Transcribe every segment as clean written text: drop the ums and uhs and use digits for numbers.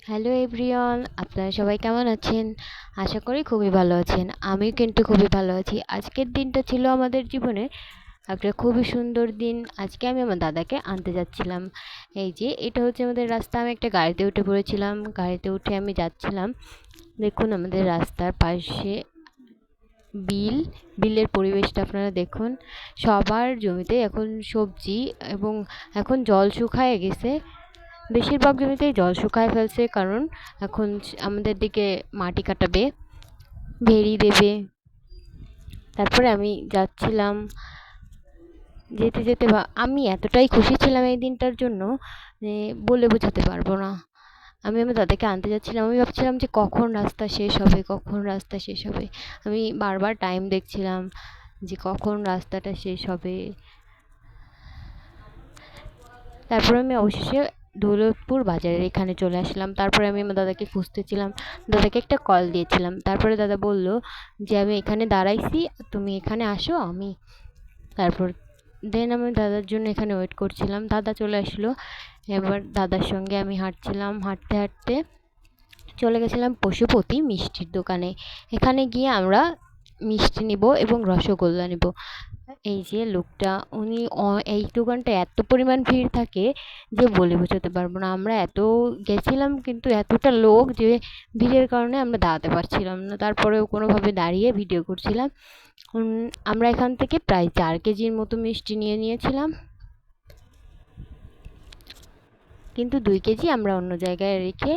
Hello everyone, আপনারা সবাই কেমন আছেন? আশা করি খুবই ভালো আছেন। আমিও কিন্তু খুবই ভালো আছি। আজকের দিনটা ছিল আমাদের জীবনে একটা খুবই সুন্দর দিন। আজকে আমি আমার দাদাকে আনতে যাচ্ছিলাম। এই যে এটা হচ্ছে আমাদের রাস্তা। আমি একটা গাড়িতে উঠে পড়েছিলাম। গাড়িতে উঠে আমি যাচ্ছিলাম। দেখুন আমাদের রাস্তার পাশে বিল। বিলের পরিবেশটা আপনারা দেখুন। সবার জমিতে এখন সবজি এবং এখন জল শুকায় গেছে। বেশিরভাগ জমিতেই জল শুকায় ফেলছে, কারণ এখন আমাদের দিকে মাটি কাটাবে, ভেড়ি দেবে। তারপরে আমি যাচ্ছিলাম, যেতে যেতে আমি এতটাই খুশি ছিলাম এই দিনটার জন্য যে বলে বোঝাতে পারবো না। আমি আমার দাদাকে আনতে যাচ্ছিলাম। আমি ভাবছিলাম যে কখন রাস্তা শেষ হবে, কখন রাস্তা শেষ হবে। আমি বারবার টাইম দেখছিলাম যে কখন রাস্তাটা শেষ হবে। তারপরে আমি অবশেষে দৌলতপুর বাজারের এখানে চলে আসলাম। তারপরে আমি আমার দাদাকে খুঁজতেছিলাম, দাদাকে একটা কল দিয়েছিলাম। তারপরে দাদা বলল যে আমি এখানে দাঁড়াইছি, তুমি এখানে আসো। আমি তারপর আমি দাদার জন্য এখানে ওয়েট করছিলাম। দাদা চলে আসলো। এবার দাদার সঙ্গে আমি হাঁটছিলাম, হাঁটতে হাঁটতে চলে গেছিলাম পশুপতি মিষ্টির দোকানে। এখানে গিয়ে আমরা মিষ্টি নিব এবং রসগোল্লা নিব। এই যে লোকটা, উনি এই দোকানটায় এত পরিমাণ ভিড় থাকে যে বলে বোঝাতে পারবো না। আমরা এত গেছিলাম, কিন্তু এতটা লোক যে ভিড়ের কারণে আমরা দাঁড়াতে পারছিলাম না। তারপরেও কোনোভাবে দাঁড়িয়ে ভিডিও করছিলাম। আমরা এখান থেকে প্রায় 4 কেজির মতো মিষ্টি নিয়েছিলাম, কিন্তু 2 কেজি আমরা অন্য জায়গায় রেখে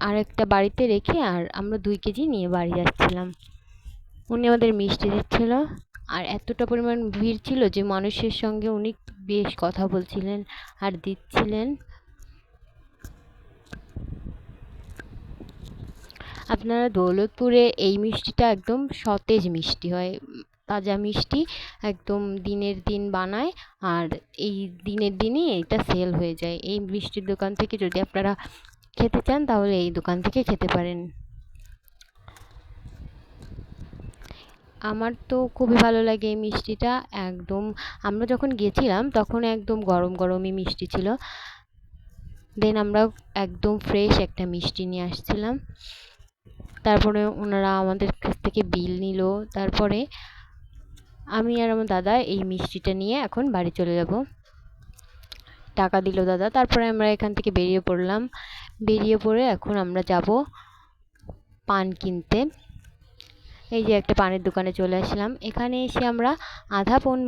আরেকটা বাড়িতে রেখে আর আমরা 2 কেজি নিয়ে বাড়ি যাচ্ছিলাম। উনি আমাদের মিষ্টি দিচ্ছিল, আর এতটা পরিমাণ ভিড় ছিল যে মানুষের সঙ্গে উনি বেশ কথা বলছিলেন আর দিচ্ছিলেন। আপনারা দৌলতপুরে এই মিষ্টিটা একদম সতেজ মিষ্টি হয়, তাজা মিষ্টি, একদম দিনের দিন বানায়। আর এই দিনের দিনই এটা সেল হয়ে যায়। এই মিষ্টির দোকান থেকে যদি আপনারা খেতে চান তাহলে এই দোকান থেকে খেতে পারেন। আমার তো খুবই ভালো লাগে এই মিষ্টিটা। একদম আমরা যখন গেছিলাম তখন একদম গরম গরমই মিষ্টি ছিল। আমরা একদম ফ্রেশ একটা মিষ্টি নিয়ে আসছিলাম। তারপরে ওনারা আমাদের কাছ থেকে বিল নিল। তারপরে আমি আর আমার দাদা এই মিষ্টিটা নিয়ে এখন বাড়ি চলে যাব। টাকা দিল দাদা। তারপরে আমরা এখান থেকে বেরিয়ে পড়লাম। বেরিয়ে পড়ে এখন আমরা যাব পান কিনতে। এই যে একটা পানের দোকানে চলে আসলাম। এখানে এসে আমরা আধা পন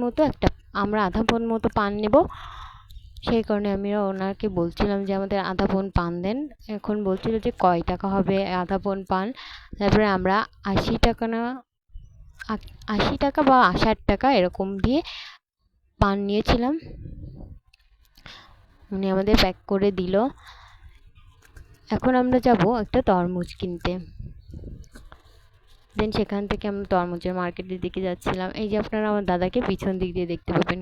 মতো পান নেব। সেই কারণে আমি ওনাকে বলছিলাম যে আমাদের আধা পন পান দেন। এখন বলছিল যে কয় টাকা হবে আধা পন পান। তারপরে আমরা 80 টাকা না 80 টাকা বা 60 টাকা এরকম দিয়ে পান নিয়েছিলাম। উনি আমাদের প্যাক করে দিল। এখন আমরা যাব একটা তরমুজ কিনতে। সেখান থেকে আমরা তরমুজের মার্কেটের দিকে যাচ্ছিলাম। এই যে আপনারা আমার দাদাকে পিছন দিক দিয়ে দেখতে পাবেন।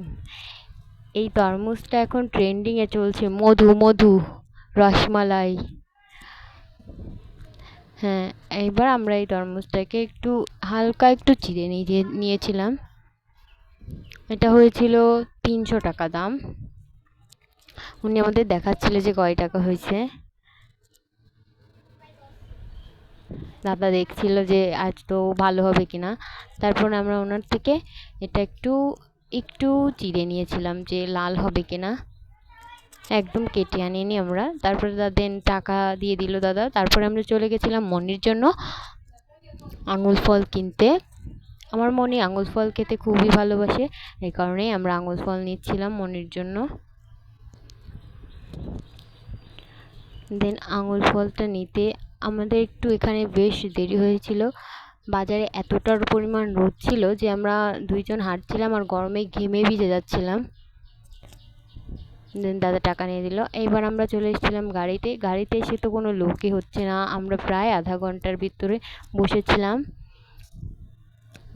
এই তরমুজটা এখন ট্রেন্ডিংয়ে চলছে, মধু মধু রসমালাই। হ্যাঁ, এইবার আমরা এই তরমুজটাকে একটু হালকা একটু চিড়ে নিয়েছিলাম। এটা হয়েছিল 300 টাকা দাম। উনি আমাদের দেখাচ্ছিল যে কয় টাকা হয়েছে। দাদা দেখছিল যে আজ তো ভালো হবে কিনা। তারপর আমরা ওনার থেকে এটা একটু একটু চিড়ে নিয়েছিলাম যে লাল হবে কিনা। একদম কেটে আনিনি আমরা। তারপরে টাকা দিয়ে দিল দাদা। তারপরে আমরা চলে গেছিলাম মনির জন্য আঙুল ফল কিনতে। আমার মনি আঙুল ফল খেতে খুবই ভালোবাসে, এই কারণেই আমরা আঙুল ফল নিচ্ছিলাম মনির জন্য। আঙুল ফলটা নিতে আমাদের একটু এখানে বেশ দেরি হয়েছিল। বাজারে এতটার পরিমাণ রোদ ছিল যে আমরা দুইজন হাঁটছিলাম আর গরমে ঘেমে ভিজে যাচ্ছিলাম। দাদা টাকা নিয়ে দিল। এইবার আমরা চলে এসেছিলাম গাড়িতে। গাড়িতে এসে তো কোনো লোকই হচ্ছে না। আমরা প্রায় আধা ঘন্টার ভিতরে বসেছিলাম।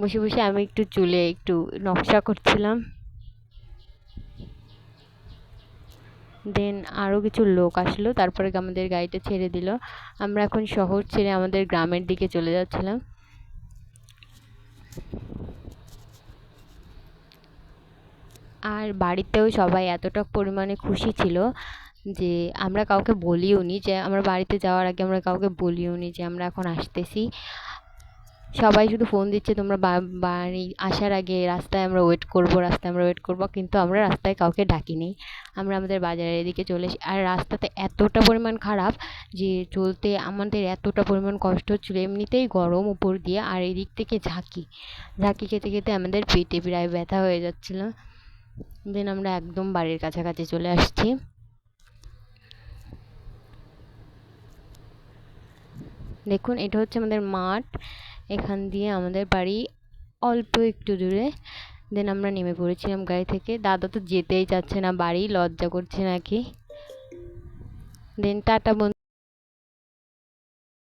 বসে বসে আমি একটু চুলে একটু নকশা করছিলাম। আরও কিছু লোক আসলো। তারপরে আমাদের গাড়িটা ছেড়ে দিল। আমরা এখন শহর ছেড়ে আমাদের গ্রামের দিকে চলে যাচ্ছিলাম। আর বাড়িতেও সবাই এতটা পরিমাণে খুশি ছিল যে আমরা কাউকে বলিও নি, যে আমরা বাড়িতে যাওয়ার আগে আমরা কাউকে বলিও নি যে আমরা এখন আসতেছি। সবাই শুধু ফোন দিচ্ছে তোমরা বাড়ি আসার আগে রাস্তায় আমরা ওয়েট করবো, রাস্তায় আমরা ওয়েট করবো, কিন্তু আমরা রাস্তায় কাউকে ডাকিনি। আমরা আমাদের বাজারের এদিকে চলে এসে, আর রাস্তাতে এতটা পরিমাণ খারাপ যে চলতে আমাদের এতটা পরিমাণ কষ্ট হচ্ছিলো। এমনিতেই গরম উপর দিয়ে, আর এদিক থেকে ঝাঁকি ঝাঁকি খেতে খেতে আমাদের পেটে প্রায় ব্যথা হয়ে যাচ্ছিলো। দেন আমরা একদম বাড়ির কাছাকাছি চলে আসছি। দেখুন এটা হচ্ছে আমাদের মাঠ, এখান দিয়ে আমাদের বাড়ি অল্প একটু দূরে। দেন আমরা নেমে পড়েছিলাম গাড়ি থেকে। দাদা তো যেতেই চাচ্ছে না বাড়ি, লজ্জা করছে নাকি। দেন টাটা বন্ধু।